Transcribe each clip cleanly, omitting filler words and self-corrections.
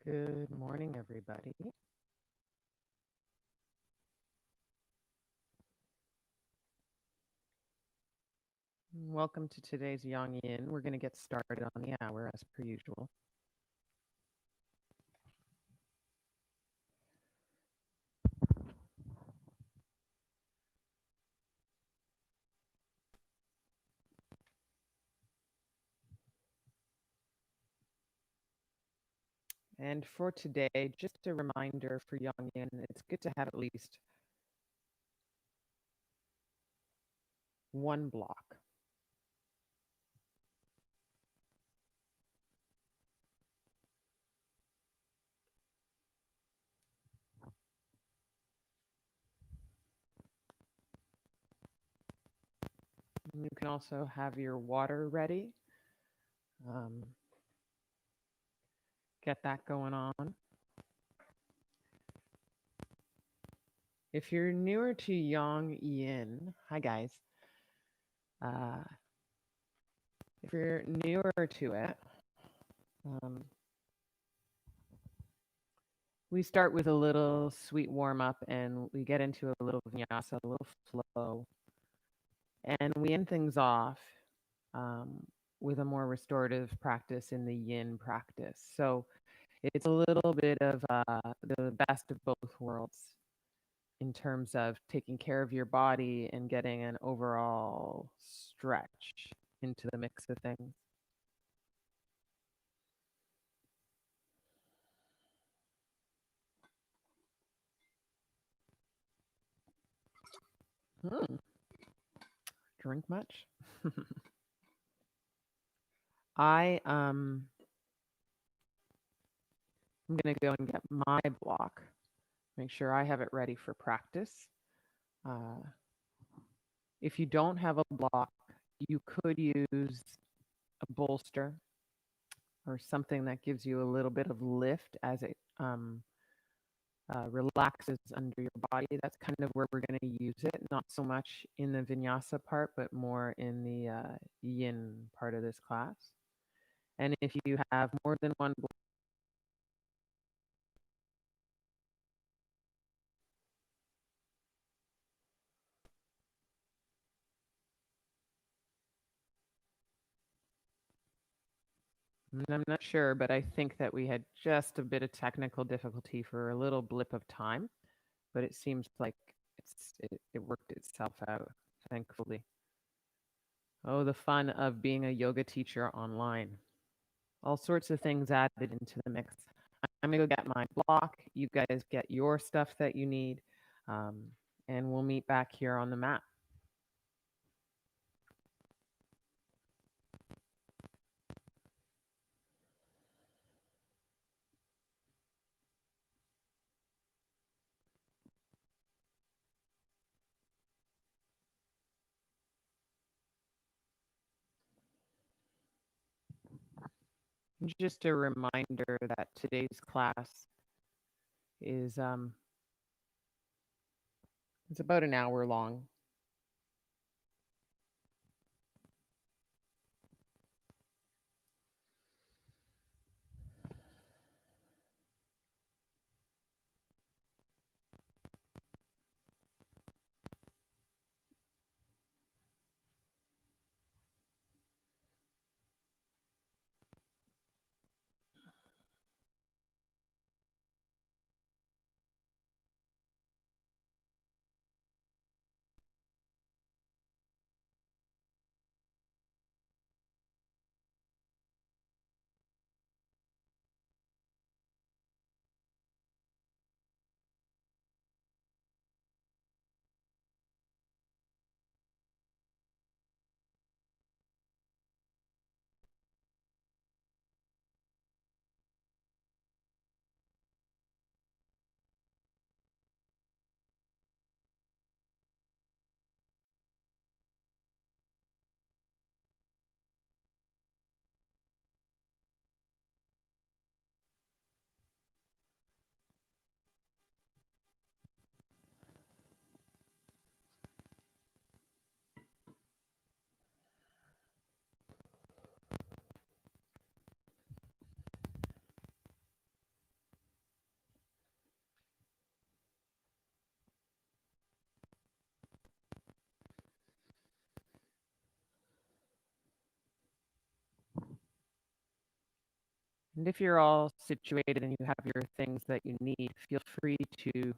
Good morning, everybody. Welcome to today's Yang and Yin. We're going to get started on the hour as per usual. And for today, just a reminder for Yang and Yin, it's good to have at least one block. You can also have your water ready. Um, get that going on. If you're newer to Yang Yin, hi guys. Uh, if you're newer to it, um, we start with a little sweet warm up and we get into a little vinyasa, a little flow. And we end things off um, with a more restorative practice in the yin practice. So it's a little bit of the best of both worlds in terms of taking care of your body and getting an overall stretch into the mix of things. Hmm. Drink much? I'm gonna go and get my block. Make sure I have it ready for practice. Uh, if you don't have a block, you could use a bolster or something that gives you a little bit of lift as it relaxes under your body. That's kind of where we're going to use it, not so much in the vinyasa part, but more in the yin part of this class. And if you have more than one I'm not sure, but I think that we had just a bit of technical difficulty for a little blip of time, but it seems like it worked itself out, thankfully. Oh, the fun of being a yoga teacher online. All sorts of things added into the mix. I'm gonna go get my block. You guys get your stuff that you need, um, and we'll meet back here on the mat. Just a reminder that today's class is it's about an hour long. And if you're all situated and you have your things that you need, feel free to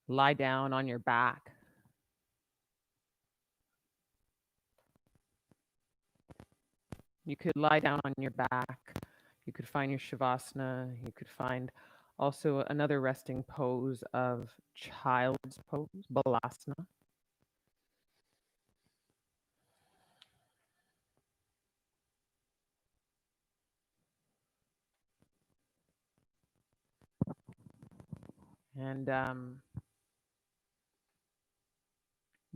lie down on your back. You could lie down on your back. You could find your Shavasana. You could find also another resting pose of child's pose, Balasana. And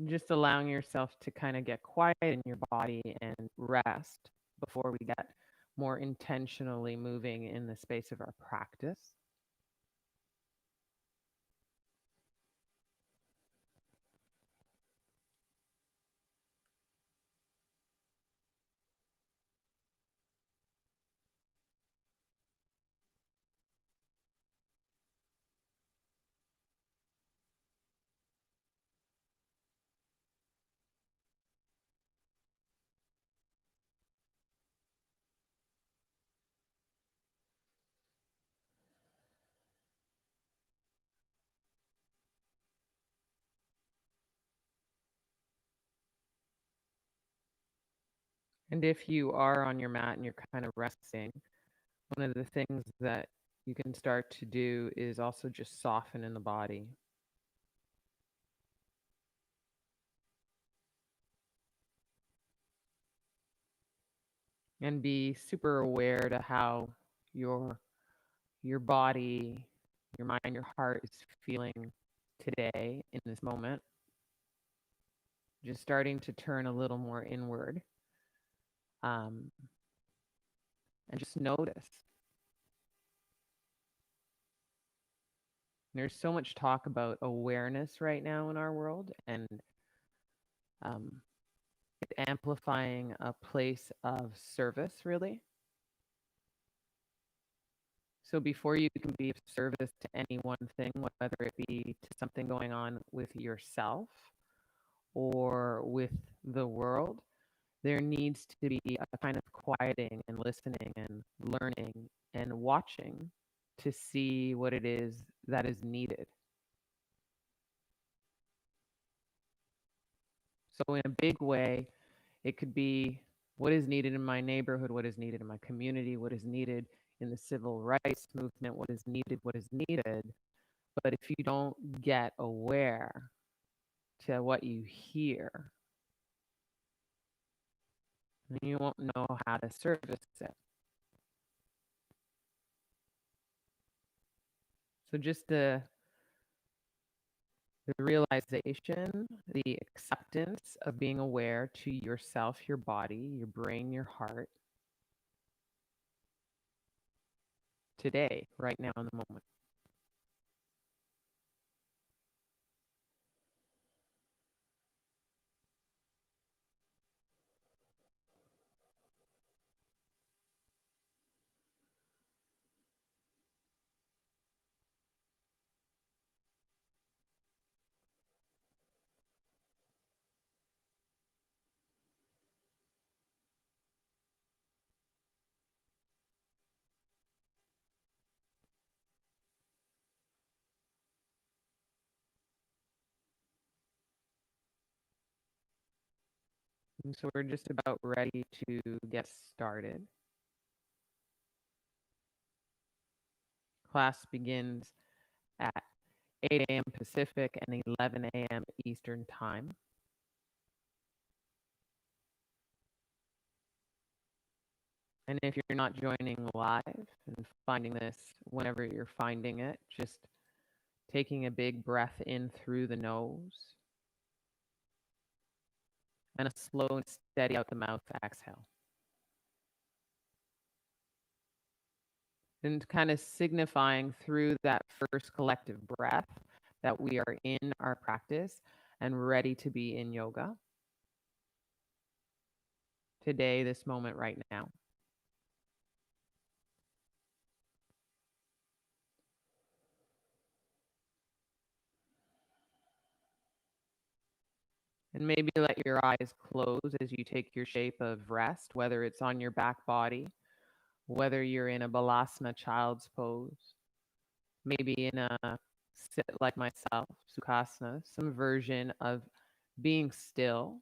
just allowing yourself to kind of get quiet in your body and rest before we get more intentionally moving in the space of our practice. And if you are on your mat and you're kind of resting, one of the things that you can start to do is also just soften in the body. And be super aware to how your your body, your mind, your heart is feeling today in this moment. Just starting to turn a little more inward, um, and just notice. There's so much talk about awareness right now in our world, and um, amplifying a place of service, really. So before you can be of service to any one thing, whether it be to something going on with yourself or with the world, there needs to be a kind of quieting and listening and learning and watching to see what it is that is needed. So, in a big way, it could be what is needed in my neighborhood, what is needed in my community, what is needed in the civil rights movement, what is needed, what is needed. But if you don't get aware to what you hear, then you won't know how to service it. So just the realization, the acceptance of being aware to yourself, your body, your brain, your heart, today, right now in the moment. And so we're just about ready to get started. Class begins at 8 a.m. Pacific and 11 a.m. Eastern Time. And if you're not joining live and finding this whenever you're finding it, just taking a big breath in through the nose and a slow and steady out the mouth exhale. And kind of signifying through that first collective breath that we are in our practice and ready to be in yoga today, this moment, right now. And maybe let your eyes close as you take your shape of rest, whether it's on your back body whether you're in a balasana child's pose, maybe in a sit like myself, sukhasana, some version of being still,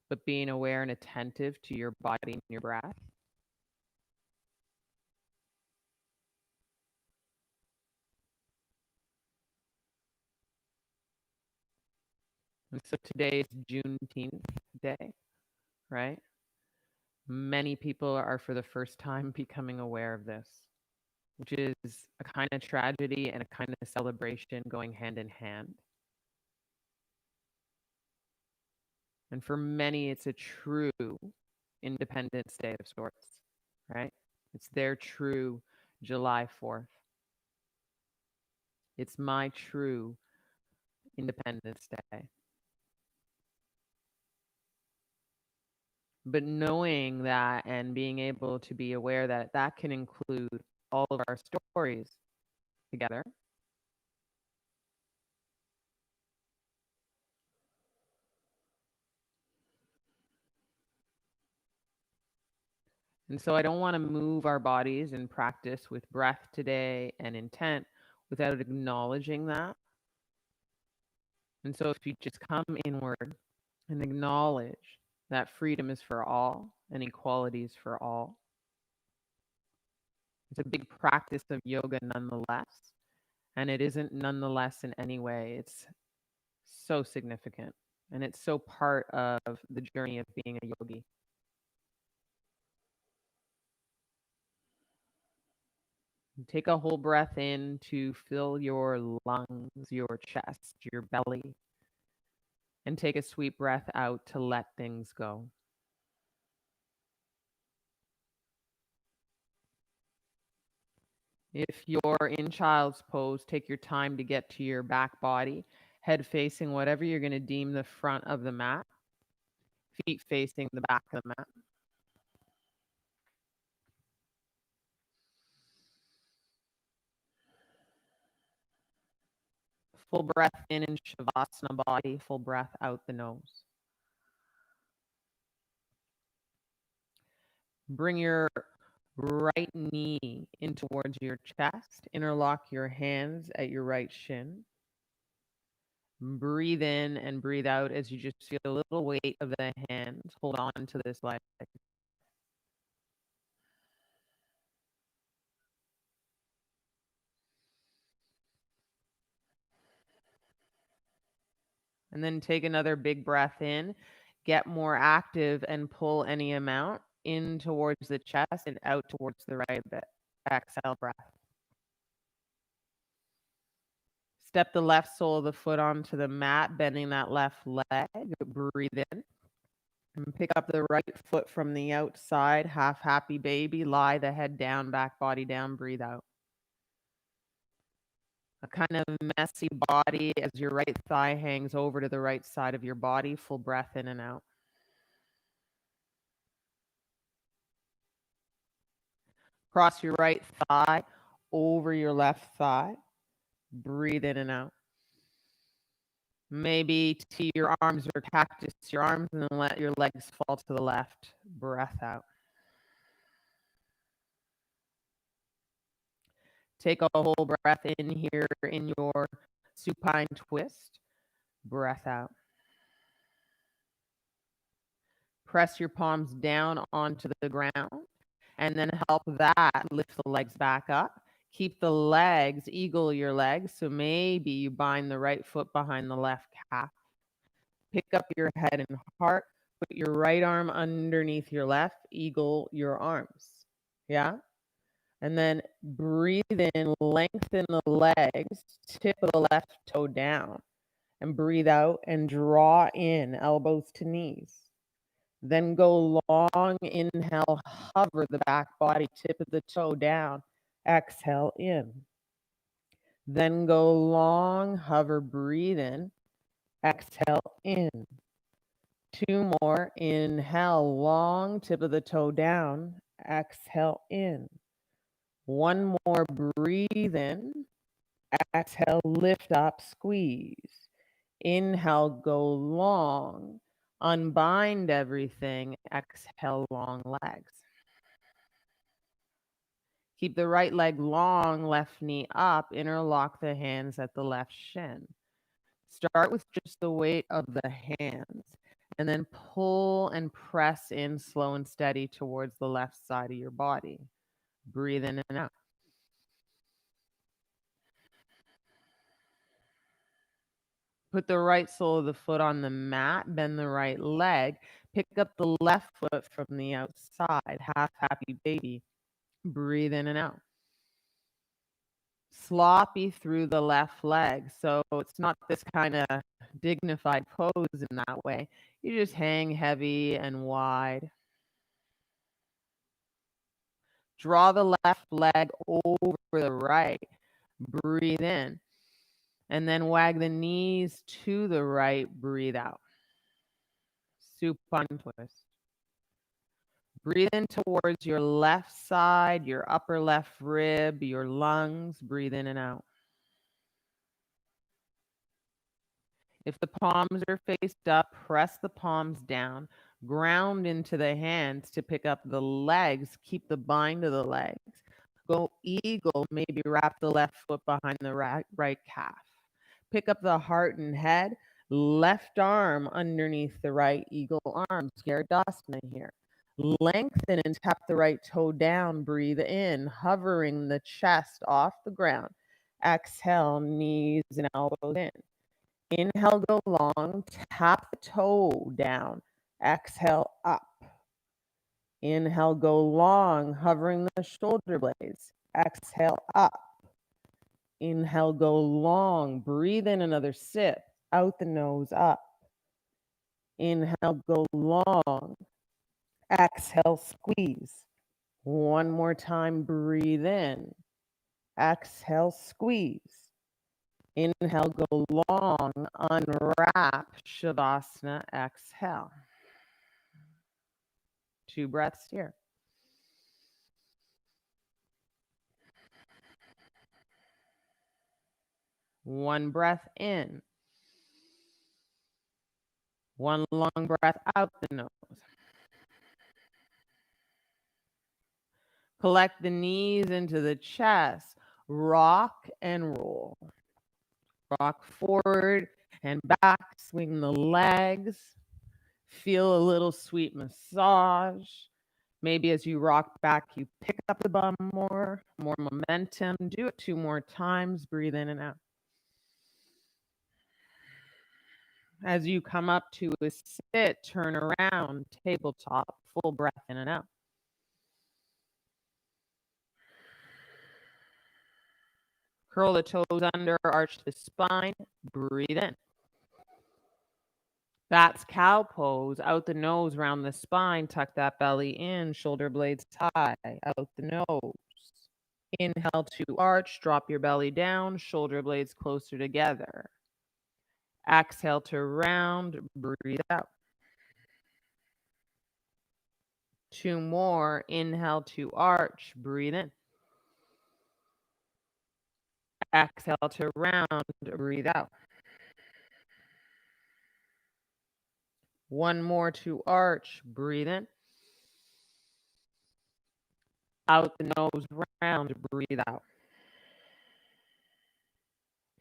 but being aware and attentive to your body and your breath. And so today is Juneteenth Day, right? Many people are for the first time becoming aware of this, which is a kind of tragedy and a kind of celebration going hand in hand. And for many, it's a true Independence Day of sorts, right? It's their true July 4th. It's my true Independence Day. But knowing that and being able to be aware that that can include all of our stories together. And so I don't want to move our bodies in practice with breath today and intent without acknowledging that. And so if you just come inward and acknowledge that freedom is for all and equality is for all. It's a big practice of yoga nonetheless, and it isn't nonetheless in any way. It's so significant, and it's so part of the journey of being a yogi. Take a whole breath in to fill your lungs, your chest, your belly, and take a sweet breath out to let things go. If you're in child's pose, take your time to get to your back body, head facing whatever you're going to deem the front of the mat, feet facing the back of the mat. Full breath in Shavasana body, full breath out the nose. Bring your right knee in towards your chest. Interlock your hands at your right shin. Breathe in and breathe out as you just feel a little weight of the hands. Hold on to this leg. And then take another big breath in. Get more active and pull any amount in towards the chest and out towards the right bit. Exhale, breath. Step the left sole of the foot onto the mat, bending that left leg. Breathe in. And pick up the right foot from the outside. Half happy baby. Lie the head down, back body down. Breathe out. A kind of messy body as your right thigh hangs over to the right side of your body. Full breath in and out. Cross your right thigh over your left thigh. Breathe in and out. Maybe to your arms or cactus your arms and then let your legs fall to the left. Breath out. Take a whole breath in here in your supine twist. Breath out. Press your palms down onto the ground and then help that lift the legs back up. Keep the legs, eagle your legs. So maybe you bind the right foot behind the left calf. Pick up your head and heart. Put your right arm underneath your left, eagle your arms. Yeah? And then breathe in, lengthen the legs, tip of the left toe down. And breathe out and draw in, elbows to knees. Then go long, inhale, hover the back body, tip of the toe down. Exhale in. Then go long, hover, breathe in. Exhale in. Two more. Inhale, long, tip of the toe down. Exhale in. One more. Breathe in. Exhale, lift up, squeeze. Inhale, go long. Unbind everything. Exhale, long legs. Keep the right leg long, left knee up, interlock the hands at the left shin. Start with just the weight of the hands and then pull and press in slow and steady towards the left side of your body. Breathe in and out. Put the right sole of the foot on the mat, bend the right leg, pick up the left foot from the outside, half happy baby. Breathe in and out. Sloppy through the left leg. So it's not this kind of dignified pose in that way. You just hang heavy and wide. Draw the left leg over the right. Breathe in. And then wag the knees to the right. Breathe out. Supine twist. Breathe in towards your left side, your upper left rib, your lungs. Breathe in and out. If the palms are faced up, press the palms down. Ground into the hands to pick up the legs. Keep the bind of the legs. Go eagle, maybe wrap the left foot behind the right calf. Pick up the heart and head. Left arm underneath the right eagle arm. Scaradasana here. Lengthen and tap the right toe down. Breathe in, hovering the chest off the ground. Exhale, knees and elbows in. Inhale, go long, tap the toe down. Exhale, up. Inhale, go long, hovering the shoulder blades. Exhale, up. Inhale, go long. Breathe in another sip. Out the nose, up. Inhale, go long. Exhale, squeeze. One more time, breathe in. Exhale, squeeze. Inhale, go long, unwrap, Shavasana, exhale. 2 breaths here. One breath in. One long breath out the nose. Collect the knees into the chest. Rock and roll. Rock forward and back. Swing the legs. Feel a little sweet massage. Maybe as you rock back, you pick up the bum more momentum. Do it 2 more times. Breathe in and out. As you come up to a sit, turn around, tabletop, full breath in and out. Curl the toes under, arch the spine, breathe in. That's cow pose. Out the nose, round the spine, tuck that belly in, shoulder blades high, out the nose. Inhale to arch, drop your belly down, shoulder blades closer together. Exhale to round, breathe out. 2 more. Inhale to arch, breathe in. Exhale to round, breathe out. 1 more to arch, breathe in. Out the nose, round, breathe out.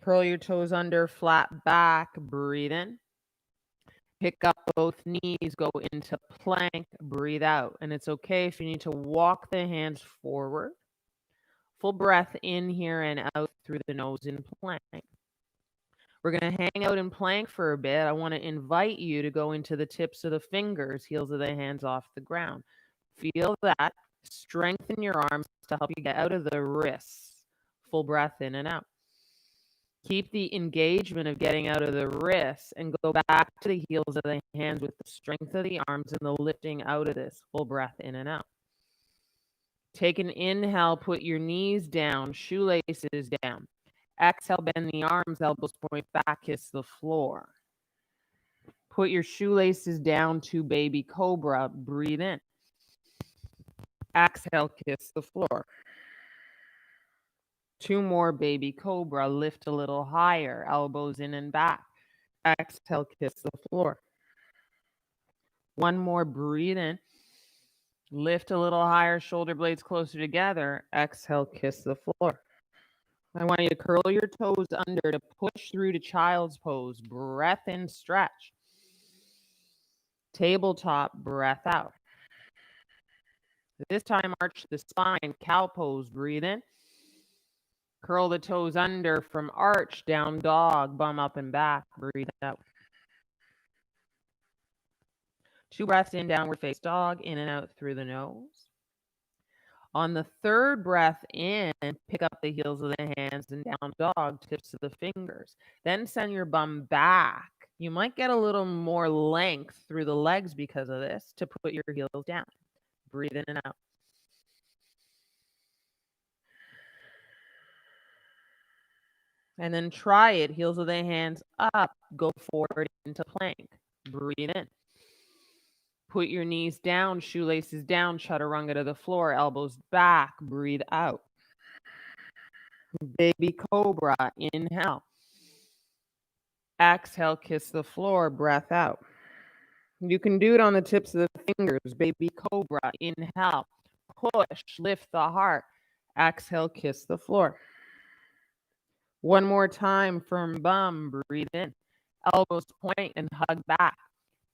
Curl your toes under, flat back, breathe in. Pick up both knees, go into plank, breathe out. And it's okay if you need to walk the hands forward. Full breath in here and out through the nose in plank. We're going to hang out in plank for a bit. I want to invite you to go into the tips of the fingers, heels of the hands off the ground. Feel that. Strengthen your arms to help you get out of the wrists. Full breath in and out. Keep the engagement of getting out of the wrists and go back to the heels of the hands with the strength of the arms and the lifting out of this. Full breath in and out. Take an inhale, put your knees down, shoelaces down. Exhale, bend the arms, elbows point back, kiss the floor. Put your shoelaces down to baby cobra, breathe in. Exhale, kiss the floor. 2 more baby cobra, lift a little higher, elbows in and back. Exhale, kiss the floor. 1 more, breathe in. Lift a little higher, shoulder blades closer together. Exhale, kiss the floor. I want you to curl your toes under to push through to child's pose. Breath in, stretch. Tabletop, breath out. This time, arch the spine, cow pose. Breathe in. Curl the toes under from arch, down dog, bum up and back. Breathe out. 2 breaths in, downward face dog, in and out through the nose. On the third breath in, pick up the heels of the hands and down dog, tips of the fingers. Then send your bum back. You might get a little more length through the legs because of this to put your heels down. Breathe in and out. And then try it. Heels of the hands up. Go forward into plank. Breathe in. Put your knees down, shoelaces down, chaturanga to the floor, elbows back. Breathe out. Baby cobra, inhale. Exhale, kiss the floor, breath out. You can do it on the tips of the fingers. Baby cobra, inhale. Push, lift the heart. Exhale, kiss the floor. One more time, firm bum, breathe in. Elbows point and hug back.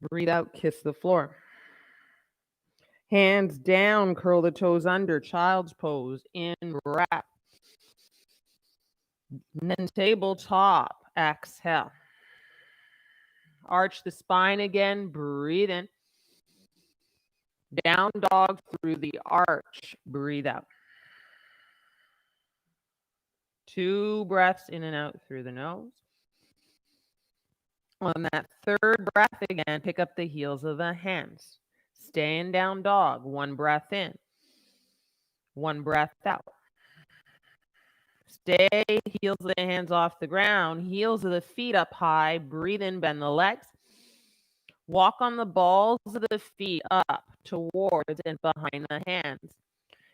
Breathe out, kiss the floor. Hands down, curl the toes under, child's pose, in breath. And then tabletop, exhale. Arch the spine again, breathe in. Down dog through the arch, breathe out. 2 breaths in and out through the nose. On that third breath again, pick up the heels of the hands. Stay in down dog. 1 breath in. 1 breath out. Stay, heels of the hands off the ground. Heels of the feet up high. Breathe in, bend the legs. Walk on the balls of the feet up towards and behind the hands.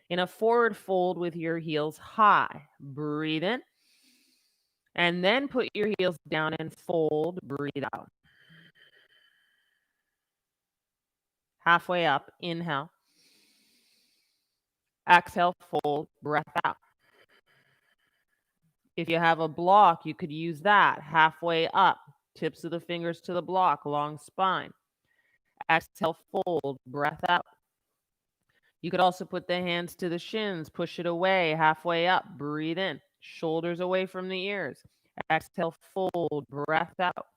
In a forward fold with your heels high. Breathe in. And then put your heels down and fold. Breathe out. Halfway up, inhale. Exhale, fold, breath out. If you have a block, you could use that. Halfway up, tips of the fingers to the block, long spine. Exhale, fold, breath out. You could also put the hands to the shins, push it away, halfway up, breathe in. Shoulders away from the ears. Exhale, fold, breath out.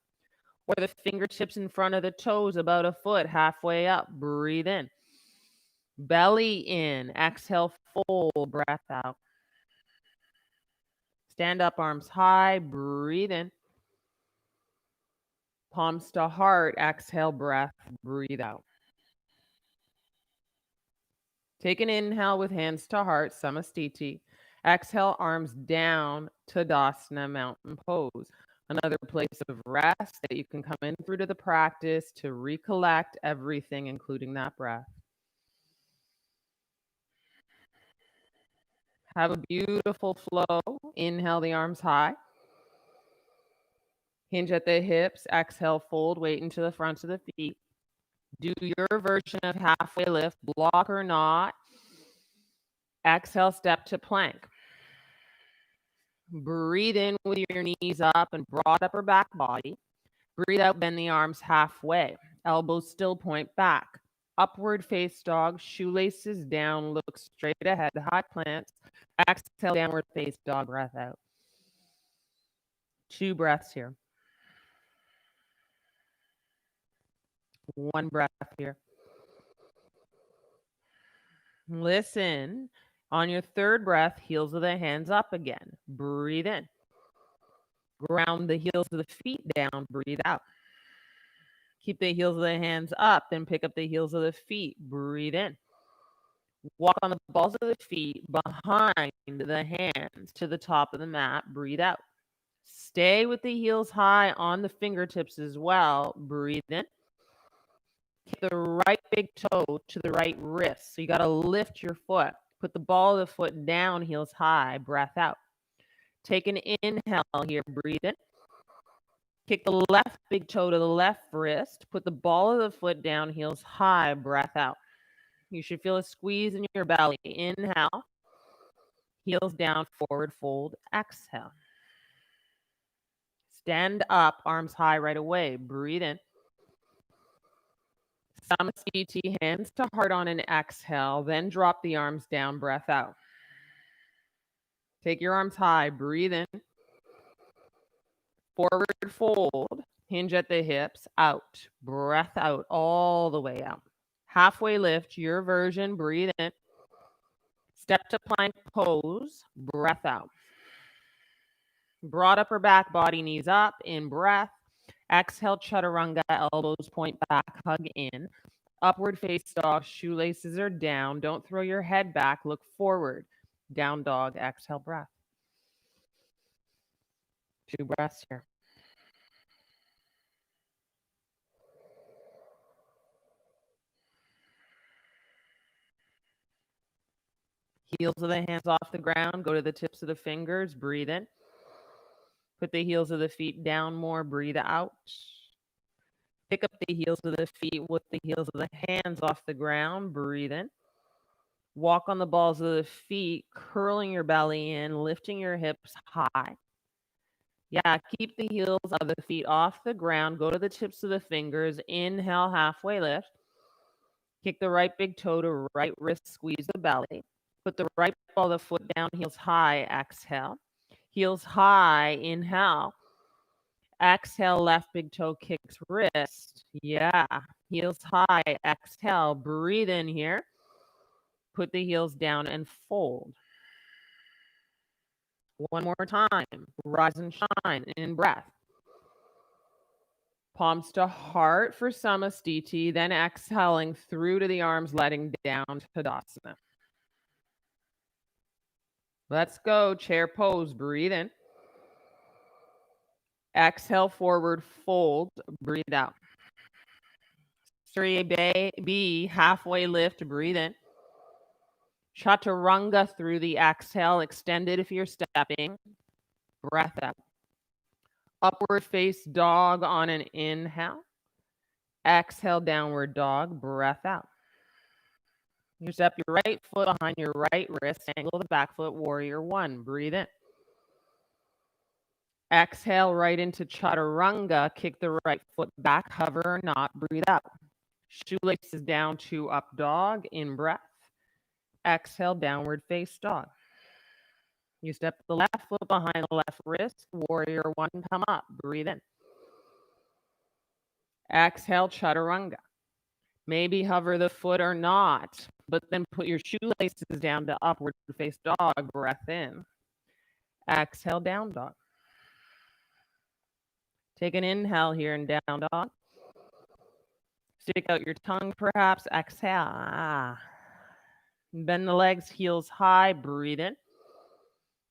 Or the fingertips in front of the toes, about a foot, halfway up, breathe in. Belly in, exhale, fold, breath out. Stand up, arms high, breathe in. Palms to heart, exhale, breath, breathe out. Take an inhale with hands to heart, Samastiti. Exhale, arms down, Tadasana, mountain pose. Another place of rest that you can come in through to the practice to recollect everything, including that breath. Have a beautiful flow. Inhale the arms high. Hinge at the hips. Exhale, fold, weight into the fronts of the feet. Do your version of halfway lift, block or not. Exhale, step to plank. Breathe in with your knees up and broad upper back body. Breathe out, bend the arms halfway. Elbows still point back. Upward face dog, shoelaces down, look straight ahead, high plants. Exhale, downward face dog, breath out. 2 breaths here. 1 breath here. Listen. On your third breath, heels of the hands up again. Breathe in. Ground the heels of the feet down. Breathe out. Keep the heels of the hands up, then pick up the heels of the feet. Breathe in. Walk on the balls of the feet behind the hands to the top of the mat. Breathe out. Stay with the heels high on the fingertips as well. Breathe in. Keep the right big toe to the right wrist. So you got to lift your foot. Put the ball of the foot down, heels high. Breath out. Take an inhale here. Breathe in. Kick the left big toe to the left wrist. Put the ball of the foot down, heels high. Breath out. You should feel a squeeze in your belly. Inhale. Heels down, forward fold. Exhale. Stand up, arms high right away. Breathe in. Simonee, hands to heart on an exhale. Then drop the arms down, breath out. Take your arms high. Breathe in. Forward fold. Hinge at the hips. Out. Breath out all the way out. Halfway lift, your version. Breathe in. Step to plank pose. Breath out. Broad upper back, body, knees up. In breath. Exhale, chaturanga, elbows point back, hug in. Upward face dog, shoelaces are down. Don't throw your head back, look forward. Down dog, exhale, breath. 2 breaths here. Heels of the hands off the ground, go to the tips of the fingers, breathe in. Put the heels of the feet down more, breathe out. Pick up the heels of the feet with the heels of the hands off the ground, breathe in. Walk on the balls of the feet, curling your belly in, lifting your hips high. Yeah, keep the heels of the feet off the ground. Go to the tips of the fingers. Inhale, halfway lift. Kick the right big toe to right wrist, squeeze the belly. Put the right ball of the foot down, heels high, exhale. Heels high, inhale. Exhale, left big toe kicks wrist. Yeah, heels high, exhale. Breathe in here. Put the heels down and fold. One more time. Rise and shine in breath. Palms to heart for Simonee, then exhaling through to the arms, letting down to Tadasana. Let's go. Chair pose. Breathe in. Exhale, forward fold. Breathe out. Surya B, halfway lift. Breathe in. Chaturanga through the exhale. Extended if you're stepping. Breath out. Upward face dog on an inhale. Exhale, downward dog. Breath out. You step your right foot behind your right wrist. Angle the back foot. Warrior 1. Breathe in. Exhale right into chaturanga. Kick the right foot back. Hover or not. Breathe out. Shoelaces down to up dog. In breath. Exhale, downward face dog. You step the left foot behind the left wrist. Warrior 1, come up. Breathe in. Exhale, chaturanga. Maybe hover the foot or not, but then put your shoelaces down to upward face dog. Breath in. Exhale, down dog. Take an inhale here in down dog. Stick out your tongue perhaps. Exhale. Bend the legs, heels high. Breathe in.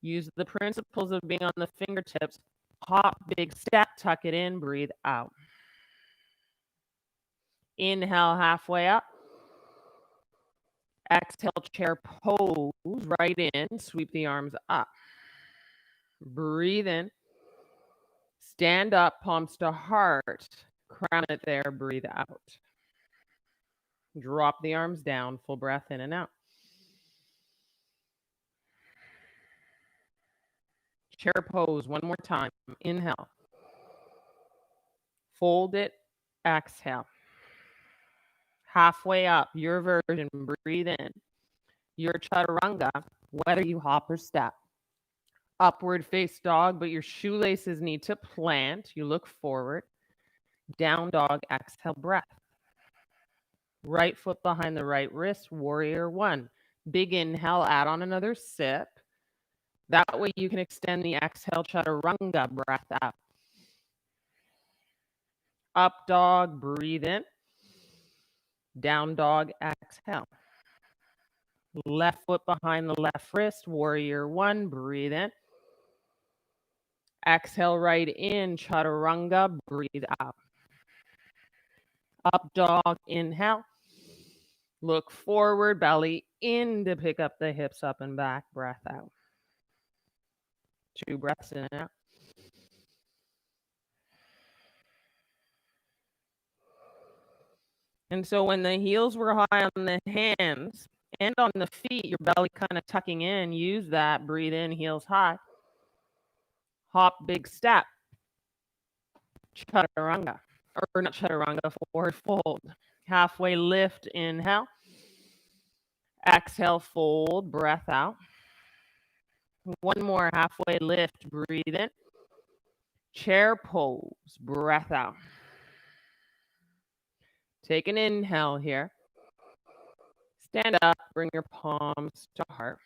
Use the principles of being on the fingertips. Hop, big step, tuck it in, breathe out. Inhale, halfway up. Exhale, chair pose, right in, sweep the arms up. Breathe in. Stand up, palms to heart. Crown it there, breathe out. Drop the arms down, full breath in and out. Chair pose, one more time. Inhale. Fold it, exhale. Halfway up, your version, breathe in. Your chaturanga, whether you hop or step. Upward face dog, but your shoelaces need to plant. You look forward. Down dog, exhale, breath. Right foot behind the right wrist, warrior 1. Big inhale, add on another sip. That way you can extend the exhale, chaturanga, breath out. Up dog, breathe in. Down dog, exhale. Left foot behind the left wrist, warrior 1, breathe in. Exhale right in, chaturanga, breathe out. Up dog, inhale. Look forward, belly in to pick up the hips up and back, breath out. 2 breaths in and out. And so when the heels were high on the hands and on the feet, your belly kind of tucking in, use that, breathe in, heels high. Hop, big step. Chaturanga, or not chaturanga, forward fold. Halfway lift, inhale. Exhale, fold, breath out. One more halfway lift, breathe in. Chair pose, breath out. Take an inhale here. Stand up, bring your palms to heart.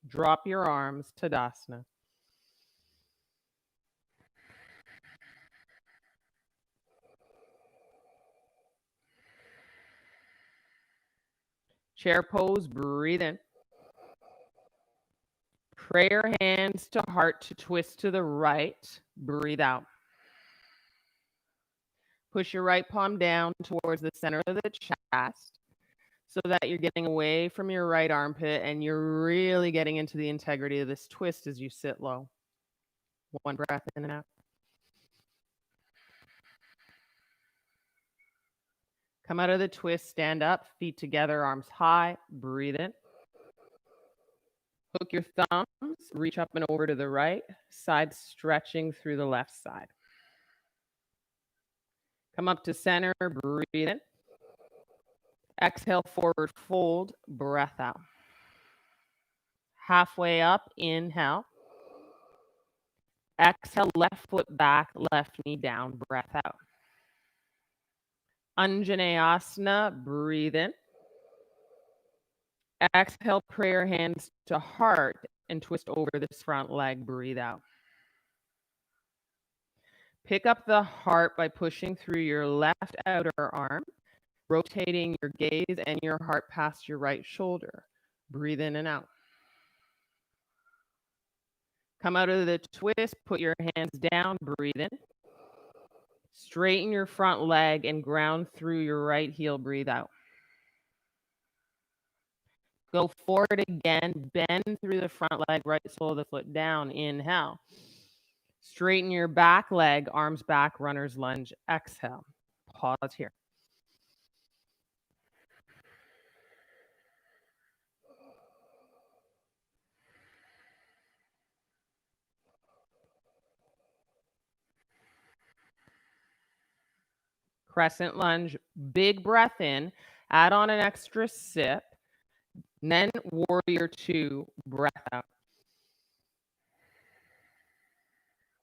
Drop your arms, Tadasana. Chair pose, breathe in. Prayer hands to heart to twist to the right, breathe out. Push your right palm down towards the center of the chest so that you're getting away from your right armpit and you're really getting into the integrity of this twist as you sit low. One breath in and out. Come out of the twist, stand up, feet together, arms high, breathe in. Hook your thumbs, reach up and over to the right, side stretching through the left side. Come up to center, breathe in. Exhale, forward fold, breath out. Halfway up, inhale. Exhale, left foot back, left knee down, breath out. Anjaneyasana, breathe in. Exhale, prayer hands to heart and twist over this front leg, breathe out. Pick up the heart by pushing through your left outer arm, rotating your gaze and your heart past your right shoulder. Breathe in and out. Come out of the twist, put your hands down, breathe in. Straighten your front leg and ground through your right heel, breathe out. Go forward again, bend through the front leg, right sole of the foot down, inhale. Straighten your back leg, arms back, runner's lunge, exhale. Pause here. Crescent lunge, big breath in, add on an extra sip, and then warrior two, breath out.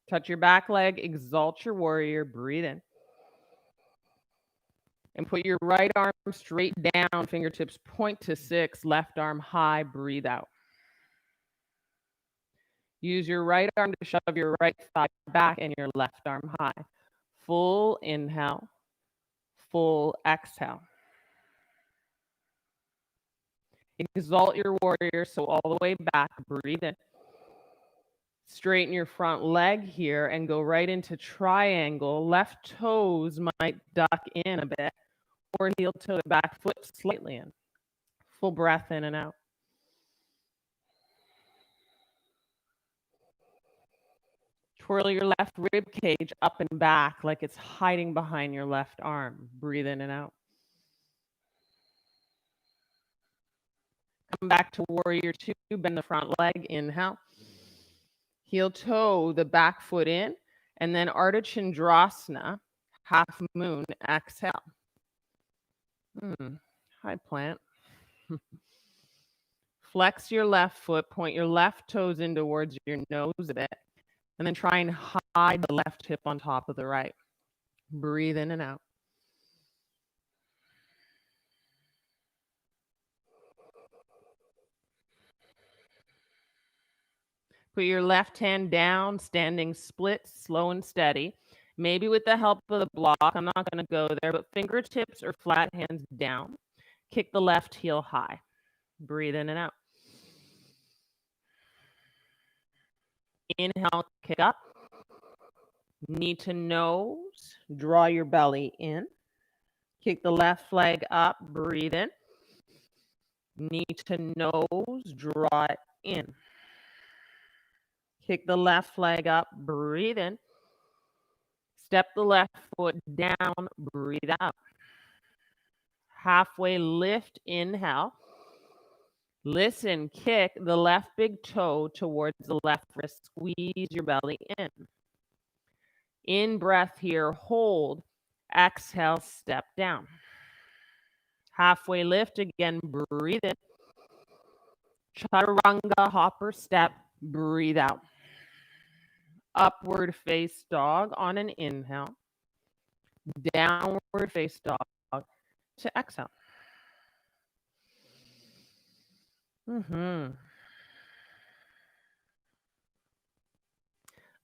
Touch your back leg, exalt your warrior, breathe in. And put your right arm straight down, fingertips point to 6, left arm high, breathe out. Use your right arm to shove your right thigh back and your left arm high. Full inhale, full exhale. Exalt your warrior, so all the way back, breathe in. Straighten your front leg here and go right into triangle. Left toes might duck in a bit, or heel toe the back foot slightly in. Full breath in and out. Twirl your left rib cage up and back like it's hiding behind your left arm. Breathe in and out. Come back to warrior two, bend the front leg, inhale. Heel toe the back foot in, and then Ardha Chandrasana, half moon, exhale. High plant. Flex your left foot, point your left toes in towards your nose a bit, and then try and hide the left hip on top of the right. Breathe in and out. Put your left hand down, standing split, slow and steady. Maybe with the help of the block, I'm not going to go there, but fingertips or flat hands down. Kick the left heel high. Breathe in and out. Inhale, kick up. Knee to nose, draw your belly in. Kick the left leg up, breathe in. Knee to nose, draw it in. Kick the left leg up, breathe in. Step the left foot down, breathe out. Halfway lift, inhale. Listen, kick the left big toe towards the left wrist. Squeeze your belly in. In breath here, hold. Exhale, step down. Halfway lift again, breathe in. Chaturanga, hopper step, breathe out. Upward face dog on an inhale. Downward face dog to exhale.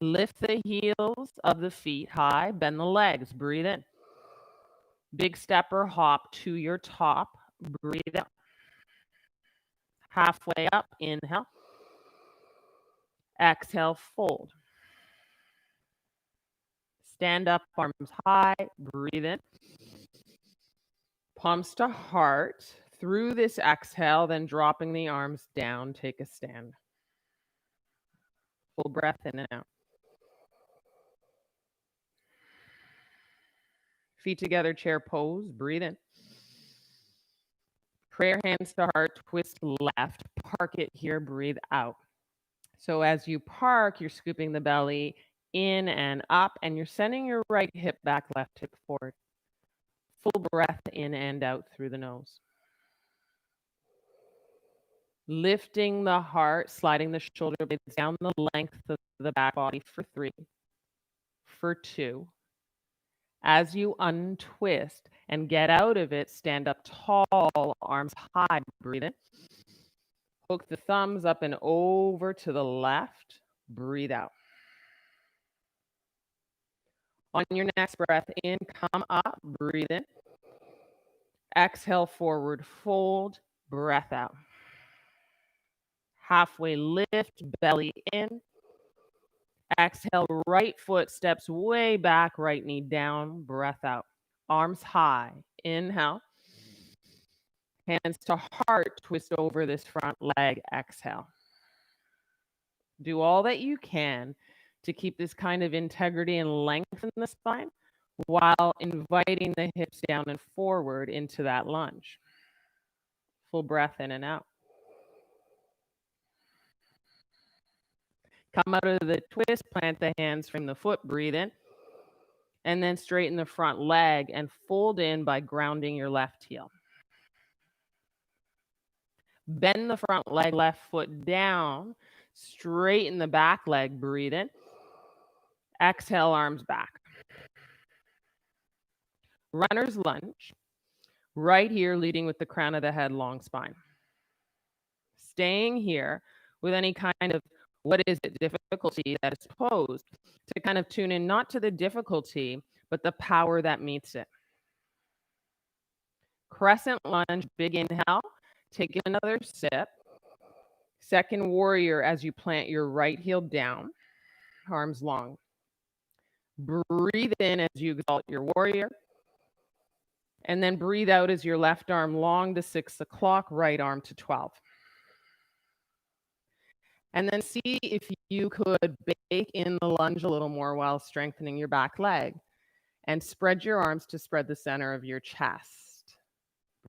Lift the heels of the feet high, bend the legs, breathe in. Big step or hop to your top, breathe out. Halfway up, inhale. Exhale, fold. Stand up, arms high, breathe in. Palms to heart. Through this exhale, then dropping the arms down, take a stand. Full breath in and out. Feet together, chair pose, breathe in. Prayer hands to heart, twist left, park it here, breathe out. So as you park, you're scooping the belly in and up, and you're sending your right hip back, left hip forward. Full breath in and out through the nose. Lifting the heart, sliding the shoulder blades down the length of the back body for 3, for 2. As you untwist and get out of it, stand up tall, arms high, breathe in. Hook the thumbs up and over to the left, breathe out. On your next breath in, come up, breathe in. Exhale, forward fold, breath out. Halfway lift, belly in. Exhale, right foot steps way back, right knee down, breath out. Arms high, inhale. Hands to heart, twist over this front leg, exhale. Do all that you can to keep this kind of integrity and length in the spine while inviting the hips down and forward into that lunge. Full breath in and out. Come out of the twist, plant the hands from the foot, breathe in. And then straighten the front leg and fold in by grounding your left heel. Bend the front leg, left foot down. Straighten the back leg, breathe in. Exhale, arms back. Runner's lunge. Right here, leading with the crown of the head, long spine. Staying here with any kind of what is it difficulty that is posed to kind of tune in not to the difficulty, but the power that meets it. Crescent lunge, big inhale. Take another sip. Second warrior as you plant your right heel down, arms long. Breathe in as you exalt your warrior. And then breathe out as your left arm long to 6 o'clock, right arm to 12. And then see if you could bake in the lunge a little more while strengthening your back leg. And spread your arms to spread the center of your chest.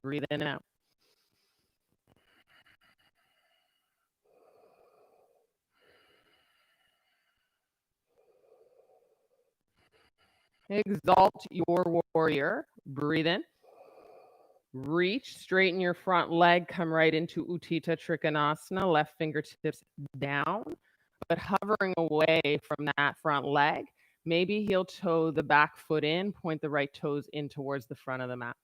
Breathe in and out. Exalt your warrior. Breathe in. Reach, straighten your front leg, come right into Utthita Trikonasana, left fingertips down, but hovering away from that front leg. Maybe heel toe the back foot in, point the right toes in towards the front of the mat.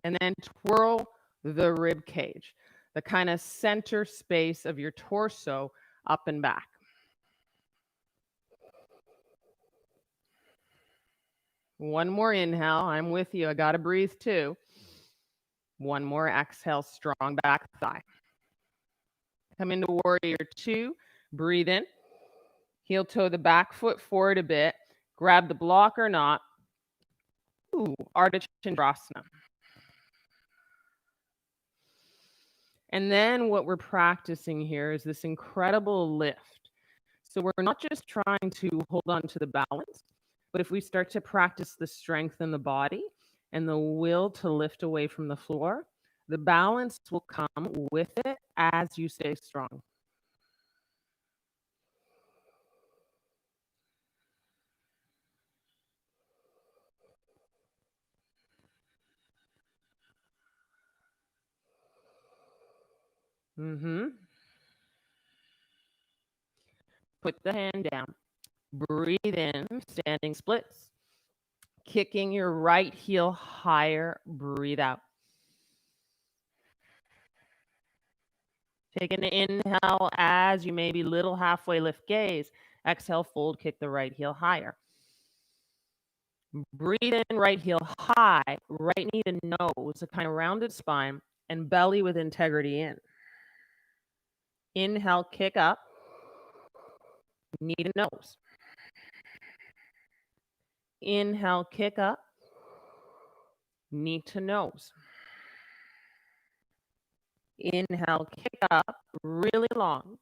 And then twirl the rib cage, the kind of center space of your torso up and back. One more inhale. I'm with you. I got to breathe too. One more exhale, strong back thigh. Come into warrior 2. Breathe in. Heel toe the back foot forward a bit. Grab the block or not. Ooh, Ardha Chandrasana. And then what we're practicing here is this incredible lift. So we're not just trying to hold on to the balance, but if we start to practice the strength in the body and the will to lift away from the floor, the balance will come with it as you stay strong. Put the hand down. Breathe in, standing splits. Kicking your right heel higher. Breathe out. Take an inhale as you maybe little halfway lift gaze. Exhale, fold, kick the right heel higher. Breathe in, right heel high, right knee to nose, a kind of rounded spine, and belly with integrity in. Inhale, kick up, knee to nose. Inhale, kick up, knee to nose. Inhale, kick up, really long.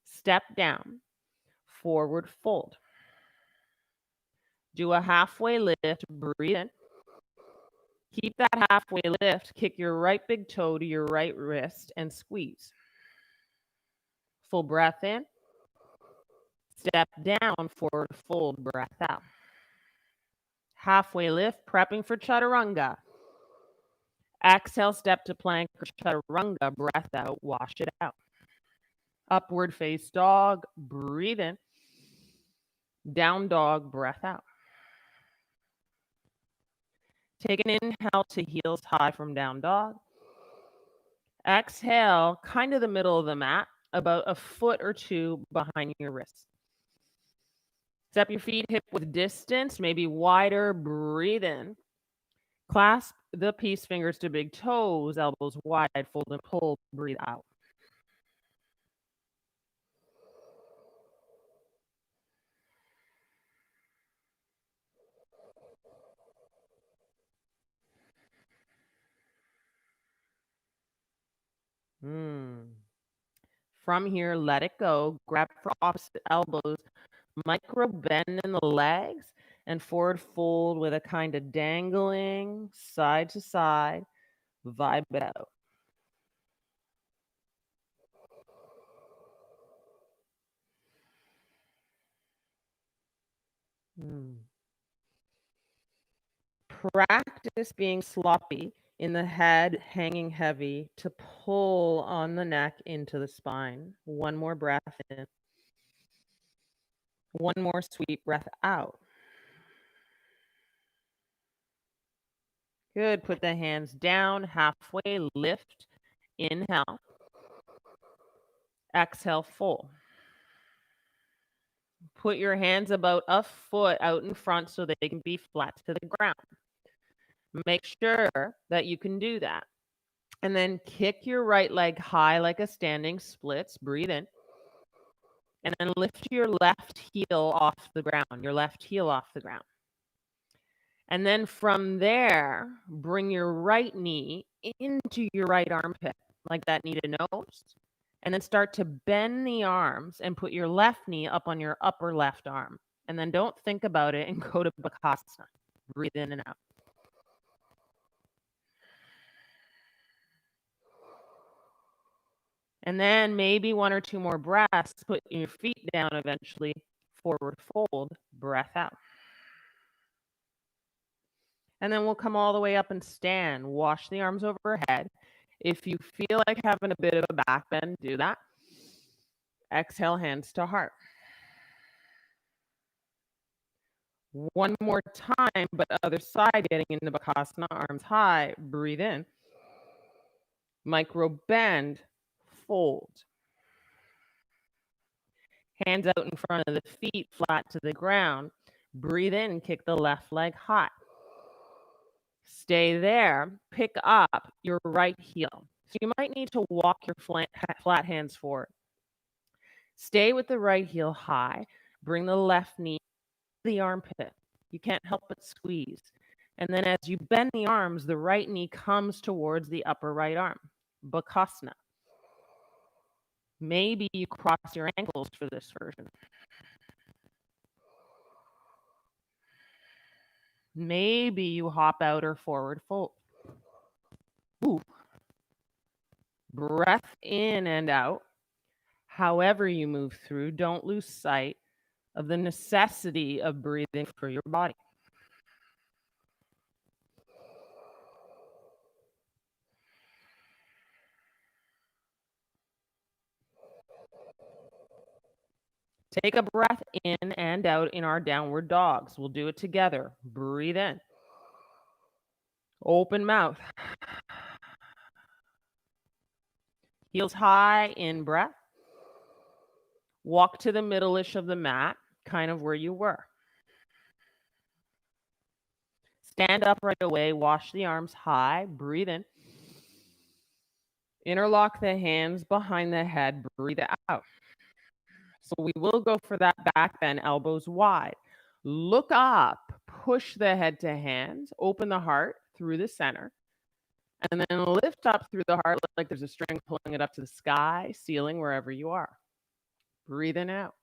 Step down, forward fold. Do a halfway lift, breathe in. Keep that halfway lift, kick your right big toe to your right wrist and squeeze. Full breath in. Step down, forward fold, breath out. Halfway lift, prepping for chaturanga. Exhale, step to plank or chaturanga, breath out, wash it out. Upward face dog, breathe in. Down dog, breath out. Take an inhale to heels high from down dog. Exhale, kind of the middle of the mat, about a foot or two behind your wrists. Step your feet hip width distance, maybe wider, breathe in. Clasp the peace fingers to big toes, elbows wide, fold and pull, breathe out. From here, let it go. Grab for opposite elbows, micro bend in the legs, and forward fold with a kind of dangling side to side. Vibe it out. Practice being sloppy in the head, hanging heavy to pull on the neck into the spine. One more breath in. One more sweet breath out. Good. Put the hands down, halfway lift. Inhale. Exhale, full. Put your hands about a foot out in front so they can be flat to the ground. Make sure that you can do that. And then kick your right leg high like a standing splits. Breathe in. And then lift your left heel off the ground, your left heel off the ground. And then from there, bring your right knee into your right armpit, like that knee to nose. And then start to bend the arms and put your left knee up on your upper left arm. And then don't think about it and go to Bakasana. Breathe in and out. And then maybe one or two more breaths, put your feet down eventually, forward fold, breath out. And then we'll come all the way up and stand. Wash the arms overhead. If you feel like having a bit of a back bend, do that. Exhale, hands to heart. One more time, but other side, getting into Bakasana, arms high. Breathe in. Micro bend, fold. Hands out in front of the feet, flat to the ground. Breathe in, kick the left leg high. Stay there. Pick up your right heel. So you might need to walk your flat hands forward. Stay with the right heel high. Bring the left knee to the armpit. You can't help but squeeze. And then as you bend the arms, the right knee comes towards the upper right arm. Bakasana. Maybe you cross your ankles for this version. Maybe you hop out or forward fold. Ooh. Breath in and out. However you move through, don't lose sight of the necessity of breathing for your body. Take a breath in and out in our downward dogs. We'll do it together. Breathe in. Open mouth. Heels high, in breath. Walk to the middle-ish of the mat, kind of where you were. Stand up right away. Wash the arms high. Breathe in. Interlock the hands behind the head. Breathe out. So we will go for that back bend, elbows wide. Look up. Push the head to hands. Open the heart through the center. And then lift up through the heart like there's a string pulling it up to the sky, ceiling, wherever you are. Breathe in out.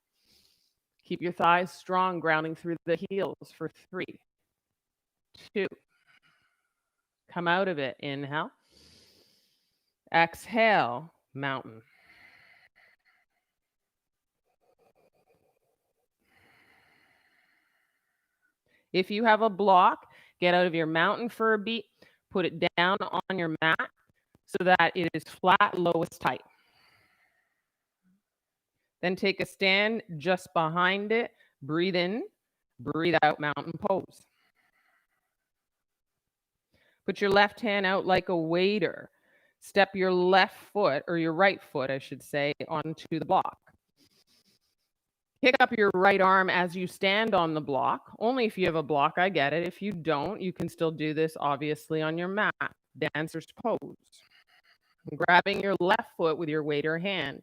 Keep your thighs strong, grounding through the heels for 3, 2. Come out of it. Inhale. Exhale, mountain. If you have a block, get out of your mountain for a beat. Put it down on your mat so that it is flat, lowest tight. Then take a stand just behind it. Breathe in, breathe out, mountain pose. Put your left hand out like a waiter. Step your left foot, or your right foot, I should say, onto the block. Kick up your right arm as you stand on the block. Only if you have a block, I get it. If you don't, you can still do this, obviously, on your mat. Dancer's pose. Grabbing your left foot with your waiter hand.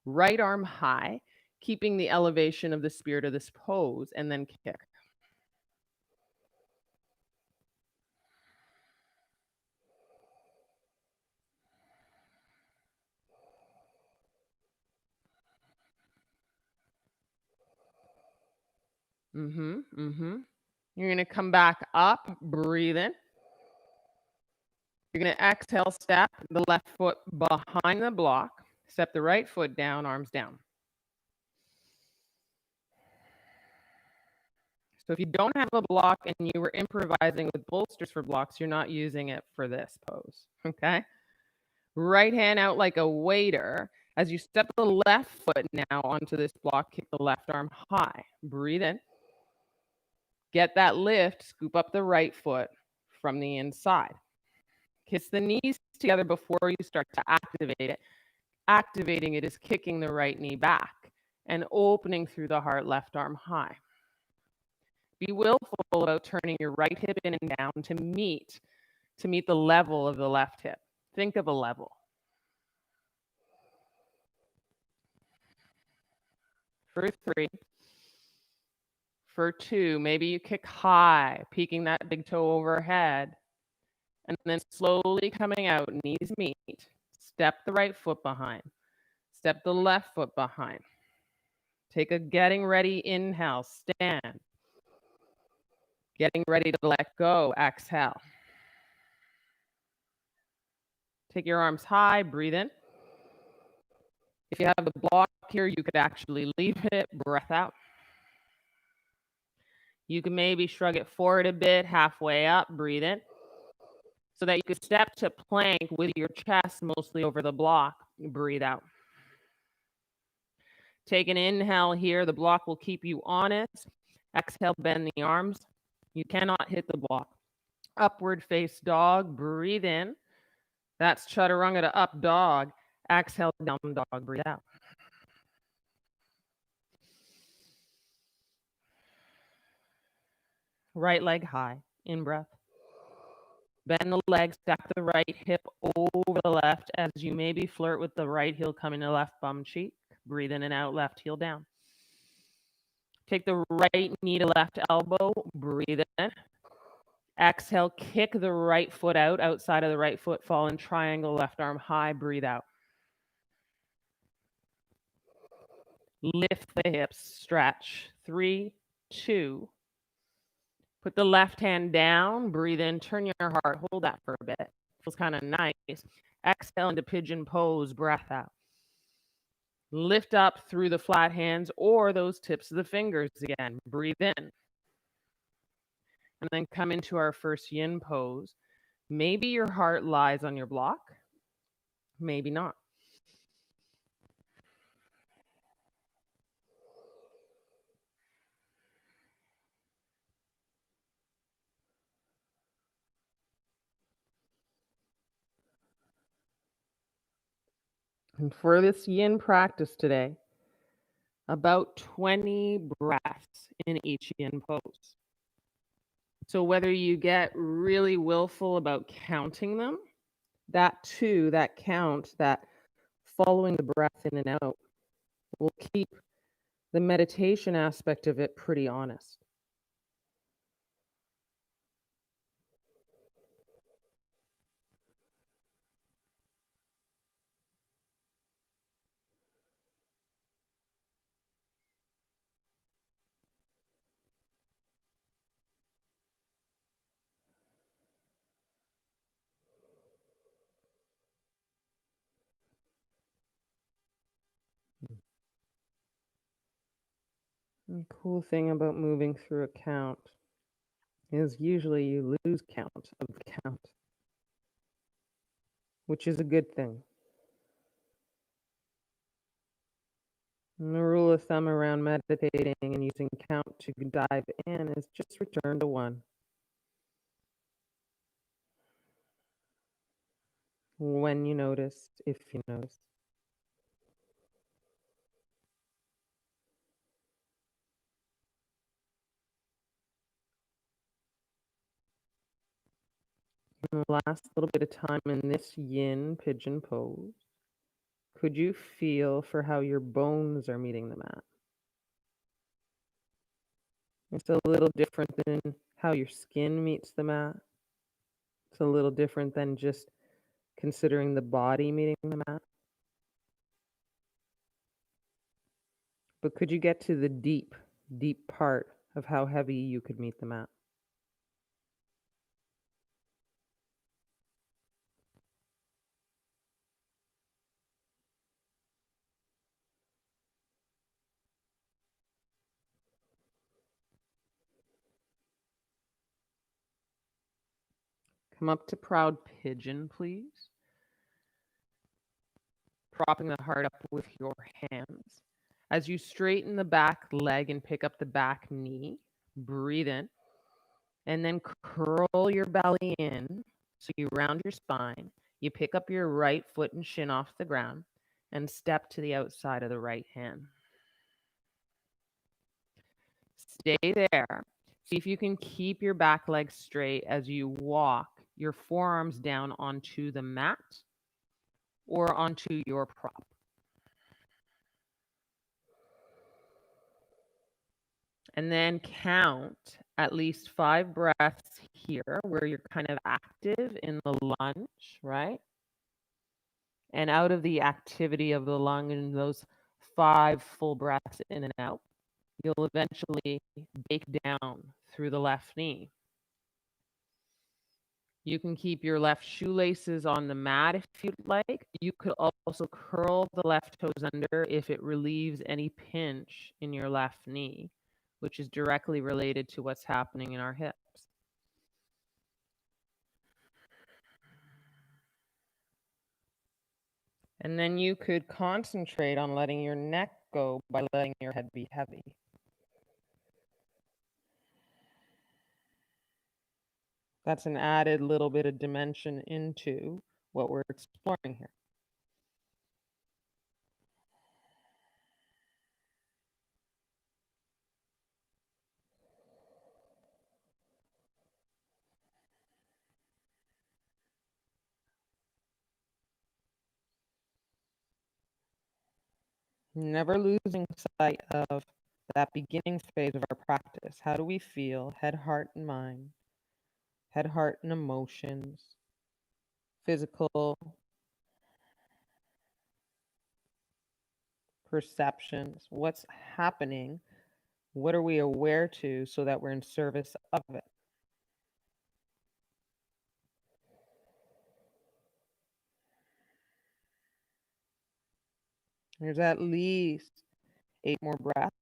Right arm high, keeping the elevation of the spirit of this pose, and then kick. You're going to come back up, breathe in. You're going to exhale, step the left foot behind the block, step the right foot down, arms down. So if you don't have a block and you were improvising with bolsters for blocks, you're not using it for this pose, okay? Right hand out like a waiter. As you step the left foot now onto this block, kick the left arm high. Breathe in. Get that lift, scoop up the right foot from the inside. Kiss the knees together before you start to activate it. Activating it is kicking the right knee back and opening through the heart, left arm high. Be willful about turning your right hip in and down to meet the level of the left hip. Think of a level. For 3, for 2, maybe you kick high, peeking that big toe overhead, and then slowly coming out, knees meet. Step the right foot behind. Step the left foot behind. Take a getting ready inhale, stand. Getting ready to let go, exhale. Take your arms high, breathe in. If you have the block here, you could actually leave it, breath out. You can maybe shrug it forward a bit, halfway up, breathe in. So that you could step to plank with your chest mostly over the block, breathe out. Take an inhale here, the block will keep you honest. Exhale, bend the arms. You cannot hit the block. Upward face dog, breathe in. That's chaturanga to up dog. Exhale, down dog, breathe out. Right leg high, in breath. Bend the leg, stack the right hip over the left as you maybe flirt with the right heel coming to left bum cheek. Breathe in and out, left heel down. Take the right knee to left elbow, breathe in. Exhale, kick the right foot out, outside of the right foot, fall in triangle, left arm high, breathe out. Lift the hips, stretch. 3, 2. Put the left hand down, breathe in, turn your heart, hold that for a bit. Feels kind of nice. Exhale into pigeon pose, breath out. Lift up through the flat hands or those tips of the fingers again. Breathe in. And then come into our first yin pose. Maybe your heart lies on your block, maybe not. And for this yin practice today, about 20 breaths in each yin pose. So whether you get really willful about counting them, that too, that count, that following the breath in and out, will keep the meditation aspect of it pretty honest. The cool thing about moving through a count is usually you lose count of the count, which is a good thing. And the rule of thumb around meditating and using count to dive in is just return to one. When you notice, if you notice. And the last little bit of time in this yin pigeon pose, could you feel for how your bones are meeting the mat? It's a little different than how your skin meets the mat. It's a little different than just considering the body meeting the mat. But could you get to the deep, deep part of how heavy you could meet the mat? Come up to proud pigeon, please. Propping the heart up with your hands. As you straighten the back leg and pick up the back knee, breathe in. And then curl your belly in. So you round your spine. You pick up your right foot and shin off the ground and step to the outside of the right hand. Stay there. See if you can keep your back leg straight as you walk your forearms down onto the mat or onto your prop. And then count at least 5 breaths here where you're kind of active in the lunge, right? And out of the activity of the lung and those 5 full breaths in and out, you'll eventually bake down through the left knee. You can keep your left shoelaces on the mat if you'd like. You could also curl the left toes under if it relieves any pinch in your left knee, which is directly related to what's happening in our hips. And then you could concentrate on letting your neck go by letting your head be heavy. That's an added little bit of dimension into what we're exploring here. Never losing sight of that beginning phase of our practice. How do we feel? Head, heart, and mind. Head, heart, and emotions. Physical, perceptions? What's happening? What are we aware to so that we're in service of it? There's at least 8 more breaths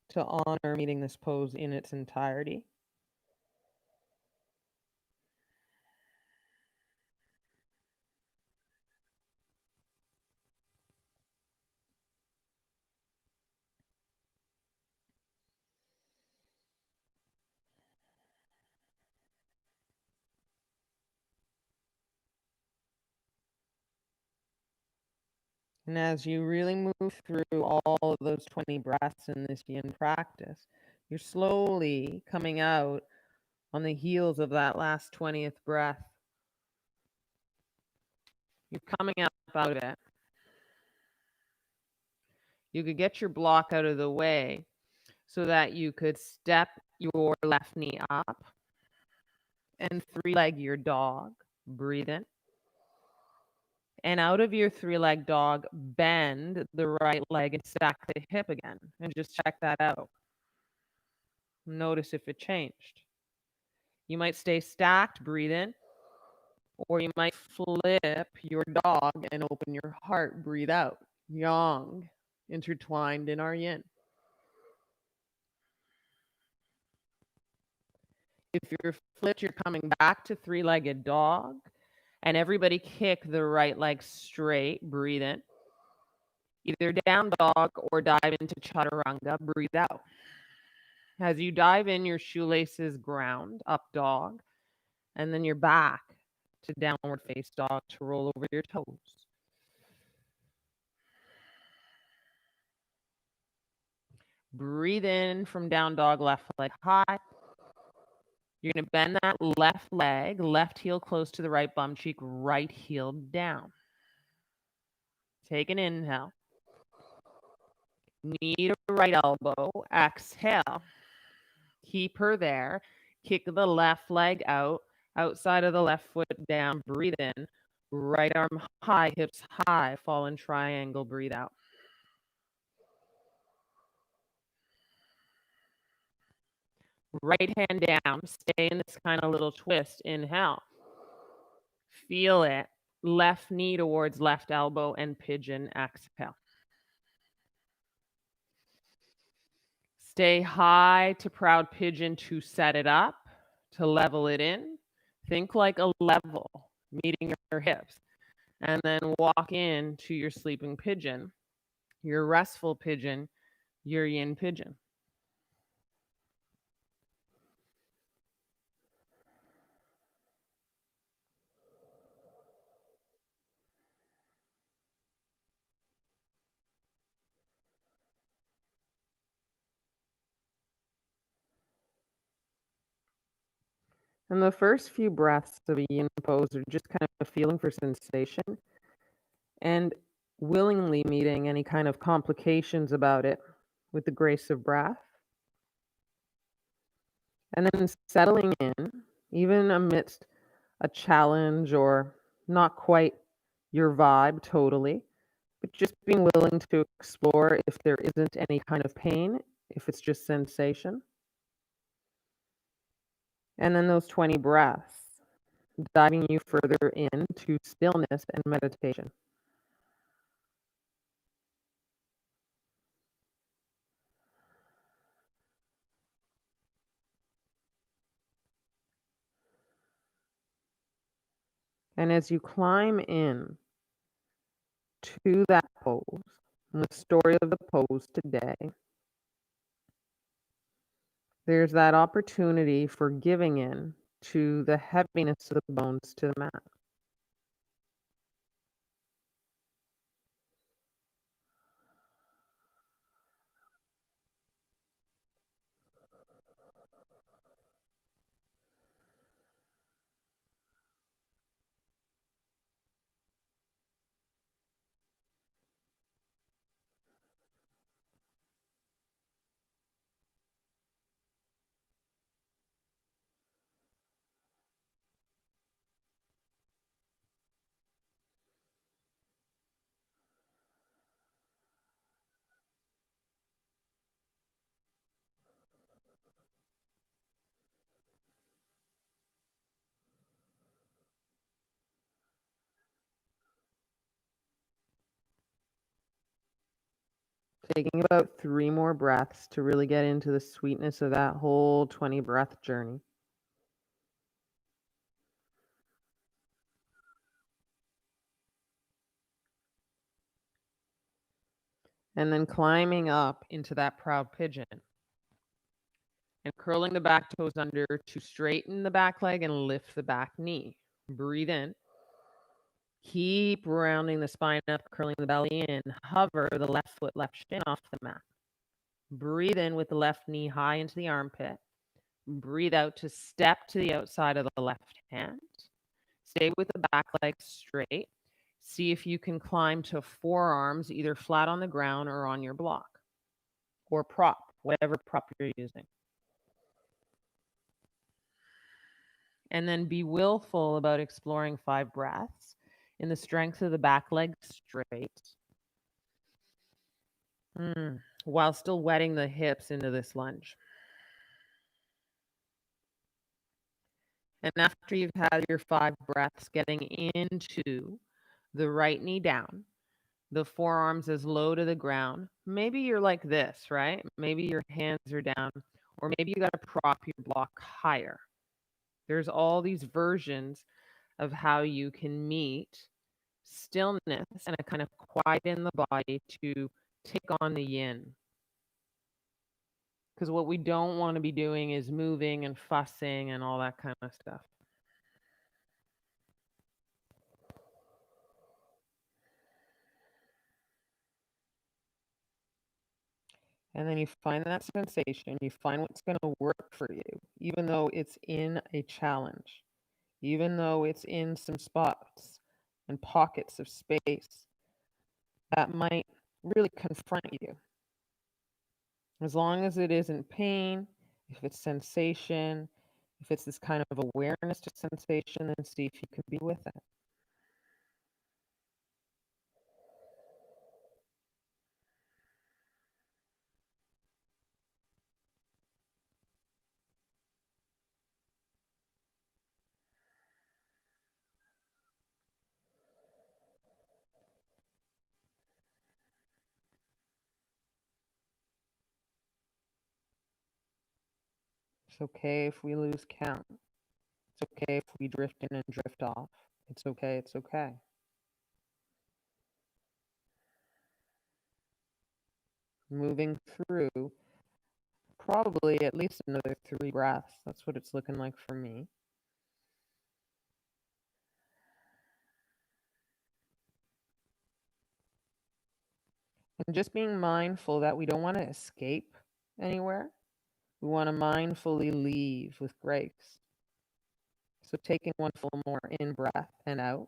to honor meeting this pose in its entirety. And as you really move through all of those 20 breaths in this yin practice, you're slowly coming out on the heels of that last 20th breath. You're coming out of it. You could get your block out of the way so that you could step your left knee up and three-leg your dog. Breathe in. And out of your three-leg dog, bend the right leg and stack the hip again. And just check that out. Notice if it changed. You might stay stacked, breathe in. Or you might flip your dog and open your heart, breathe out. Yang, intertwined in our yin. If you're flipped, you're coming back to three-legged dog. And everybody kick the right leg straight, breathe in. Either down dog or dive into chaturanga, breathe out. As you dive in, your shoelaces ground, up dog, and then you're back to downward face dog to roll over your toes. Breathe in from down dog, left leg high. You're going to bend that left leg, left heel close to the right bum cheek, right heel down. Take an inhale. Knee to right elbow. Exhale. Keep her there. Kick the left leg out, outside of the left foot down. Breathe in. Right arm high, hips high. Fall in triangle. Breathe out. Right hand down. Stay in this kind of little twist. Inhale. Feel it. Left knee towards left elbow and pigeon. Exhale. Stay high to proud pigeon to set it up, to level it in. Think like a level, meeting your hips. And then walk into your sleeping pigeon, your restful pigeon, your yin pigeon. And the first few breaths of a yin pose are just kind of feeling for sensation and willingly meeting any kind of complications about it with the grace of breath. And then settling in, even amidst a challenge or not quite your vibe totally, but just being willing to explore if there isn't any kind of pain, if it's just sensation. And then those 20 breaths, diving you further into stillness and meditation. And as you climb in to that pose, and the story of the pose today, there's that opportunity for giving in to the heaviness of the bones to the mat. Taking about 3 more breaths to really get into the sweetness of that whole 20 breath journey. And then climbing up into that proud pigeon and curling the back toes under to straighten the back leg and lift the back knee. Breathe in. Keep rounding the spine up, curling the belly in. Hover the left foot, left shin off the mat. Breathe in with the left knee high into the armpit. Breathe out to step to the outside of the left hand. Stay with the back leg straight. See if you can climb to forearms, either flat on the ground or on your block or prop, whatever prop you're using. And then be willful about exploring 5 breaths in the strength of the back leg straight, while still wetting the hips into this lunge. And after you've had your 5 breaths, getting into the right knee down, the forearms as low to the ground. Maybe you're like this, right? Maybe your hands are down, or maybe you got to prop your block higher. There's all these versions of how you can meet stillness and a kind of quiet in the body to take on the yin. Because what we don't want to be doing is moving and fussing and all that kind of stuff. And then you find that sensation, you find what's going to work for you, even though it's in a challenge, even though it's in some spots and pockets of space that might really confront you. As long as it isn't pain, if it's sensation, if it's this kind of awareness to sensation, then see if you can be with it. It's okay if we lose count. It's okay if we drift in and drift off. It's okay, it's okay. Moving through probably at least another 3 breaths. That's what it's looking like for me. And just being mindful that we don't want to escape anywhere. We want to mindfully leave with grace. So taking one full more in breath and out.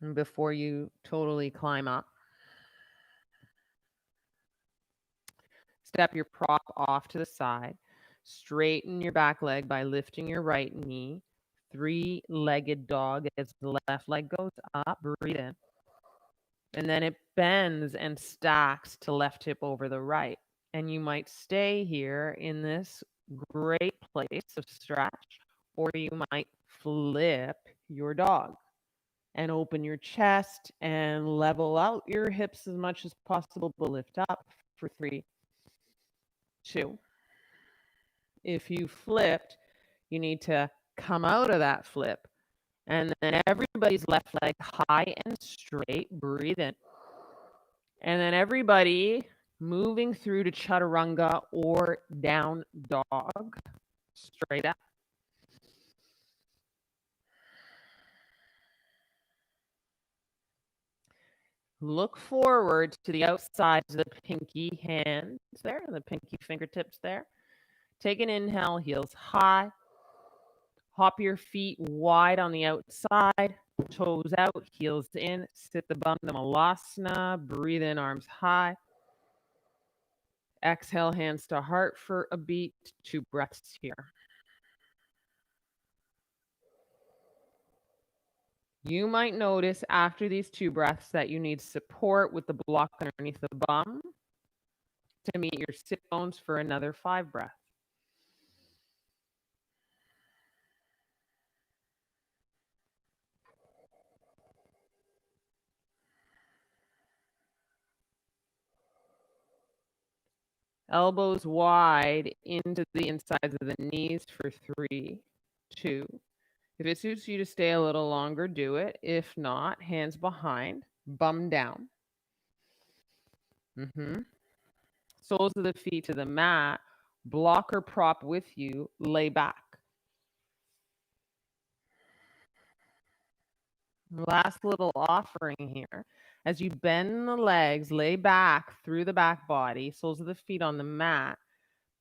And before you totally climb up, step your prop off to the side. Straighten your back leg by lifting your right knee. 3-legged dog as the left leg goes up. Breathe in. And then it bends and stacks to left hip over the right. And you might stay here in this great place of stretch, or you might flip your dog and open your chest and level out your hips as much as possible, but lift up for 3, 2. If you flipped, you need to come out of that flip. And then everybody's left leg high and straight. Breathe in. And then everybody moving through to chaturanga or down dog. Straight up. Look forward to the outsides of the pinky hands there, the pinky fingertips there. Take an inhale, heels high. Hop your feet wide on the outside, toes out, heels in. Sit the Bandha Malasana. Breathe in, arms high. Exhale, hands to heart for a beat. 2 breaths here. You might notice after these 2 breaths that you need support with the block underneath the bum to meet your sit bones for another 5 breaths. Elbows wide into the insides of the knees for 3, 2. If it suits you to stay a little longer, do it. If not, hands behind, bum down. Soles of the feet to the mat, block or prop with you, lay back. Last little offering here. As you bend the legs, lay back through the back body, soles of the feet on the mat.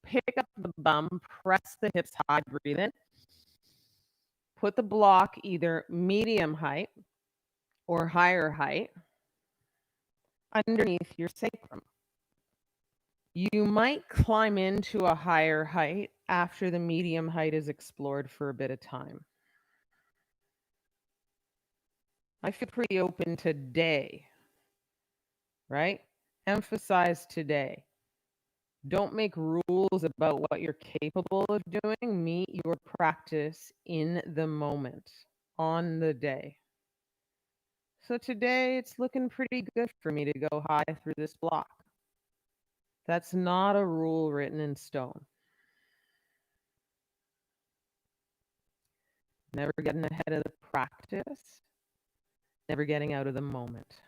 Pick up the bum, press the hips high, breathe in. Put the block either medium height or higher height underneath your sacrum. You might climb into a higher height after the medium height is explored for a bit of time. I feel pretty open today, right? Emphasize today. Don't make rules about what you're capable of doing. Meet your practice in the moment, on the day. So today it's looking pretty good for me to go high through this block. That's not a rule written in stone. Never getting ahead of the practice, never getting out of the moment.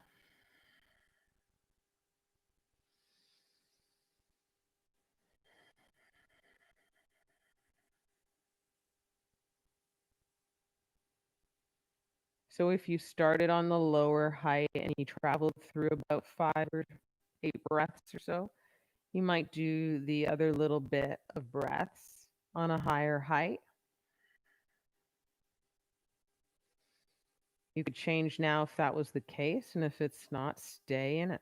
So if you started on the lower height and you traveled through about 5 or 8 breaths or so, you might do the other little bit of breaths on a higher height. You could change now if that was the case, and if it's not, stay in it.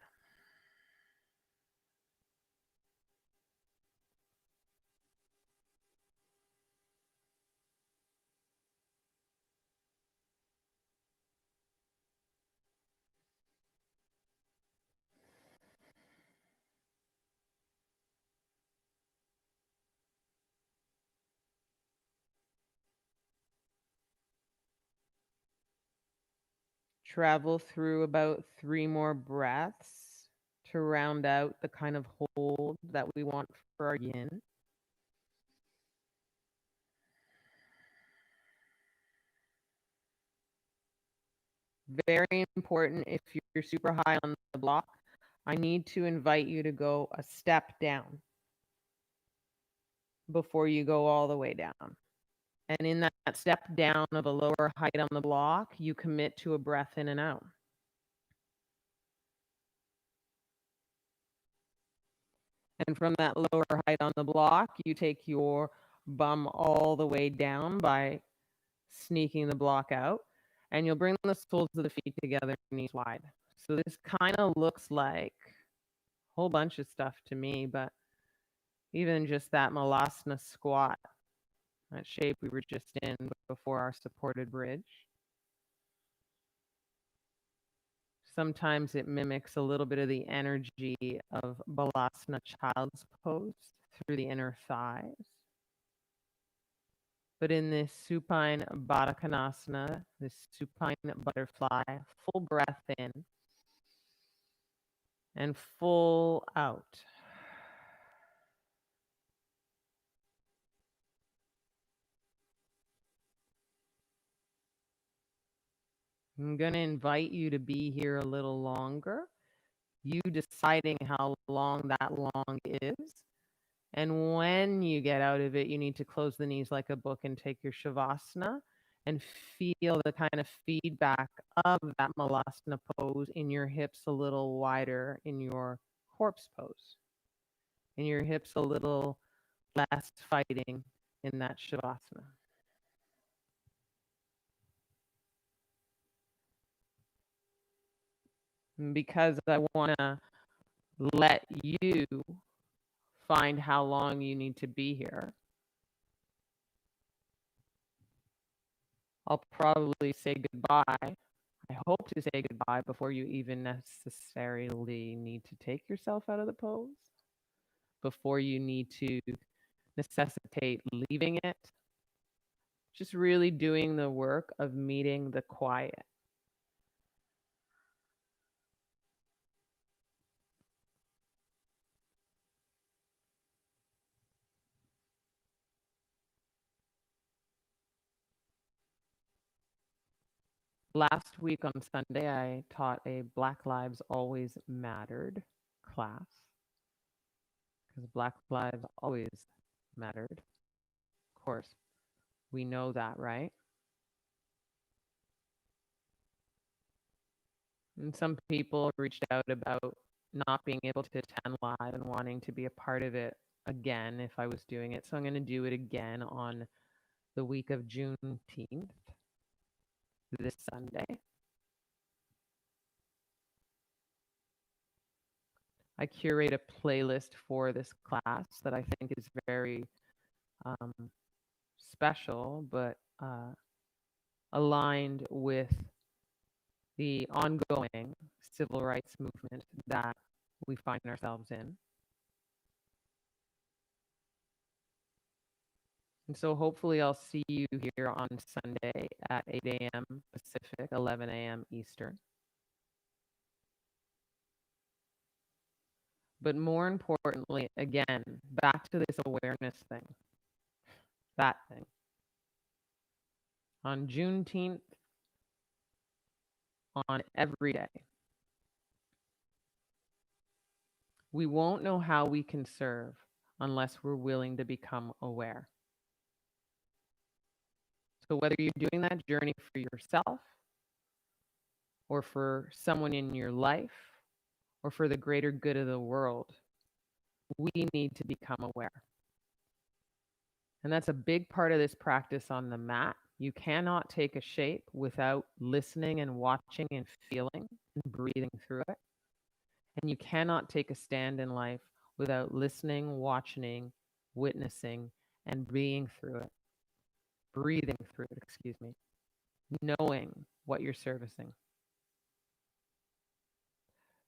Travel through about 3 more breaths to round out the kind of hold that we want for our yin. Very important, if you're super high on the block, I need to invite you to go a step down before you go all the way down. And in that step down of a lower height on the block, you commit to a breath in and out. And from that lower height on the block, you take your bum all the way down by sneaking the block out. And you'll bring the soles of the feet together, knees wide. So this kind of looks like a whole bunch of stuff to me, but even just that Malasana squat, that shape we were just in before our supported bridge. Sometimes it mimics a little bit of the energy of Balasana child's pose through the inner thighs. But in this supine Baddha Konasana, this supine butterfly, full breath in and full out. I'm going to invite you to be here a little longer. You deciding how long that long is. And when you get out of it, you need to close the knees like a book and take your Shavasana and feel the kind of feedback of that Malasana pose in your hips a little wider in your corpse pose. And your hips a little less fighting in that Shavasana. Because I want to let you find how long you need to be here, I'll probably say goodbye. I hope to say goodbye before you even necessarily need to take yourself out of the pose, before you need to necessitate leaving it. Just really doing the work of meeting the quiet. Last week on Sunday, I taught a Black Lives Always Mattered class because Black Lives always mattered. Of course, we know that, right? And some people reached out about not being able to attend live and wanting to be a part of it again if I was doing it. So I'm going to do it again on the week of Juneteenth, this Sunday. I curate a playlist for this class that I think is very um, special, but aligned with the ongoing civil rights movement that we find ourselves in. And so hopefully I'll see you here on Sunday at 8 a.m. Pacific, 11 a.m. Eastern. But more importantly, again, back to this awareness thing, that thing. On Juneteenth, on every day, we won't know how we can serve unless we're willing to become aware. So whether you're doing that journey for yourself or for someone in your life or for the greater good of the world, we need to become aware. And that's a big part of this practice on the mat. You cannot take a shape without listening and watching and feeling and breathing through it. And you cannot take a stand in life without listening, watching, witnessing, and being through it. Breathing through it, excuse me. Knowing what you're servicing.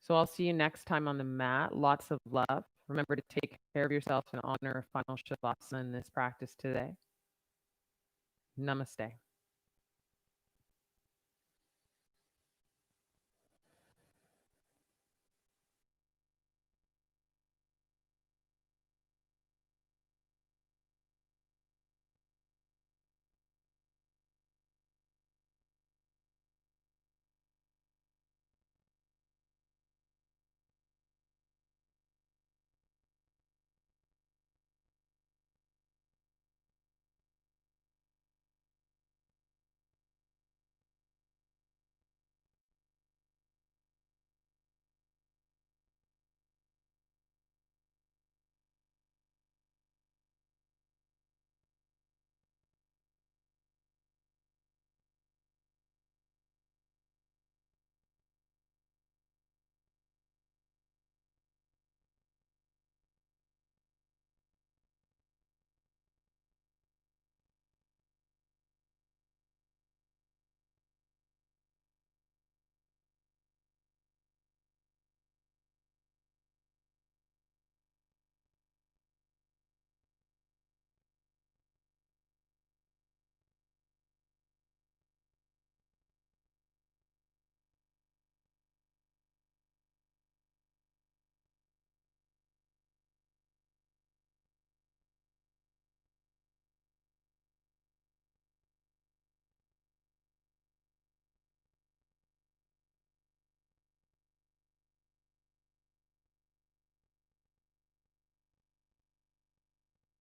So I'll see you next time on the mat. Lots of love. Remember to take care of yourself and honor a final Shavasana in this practice today. Namaste.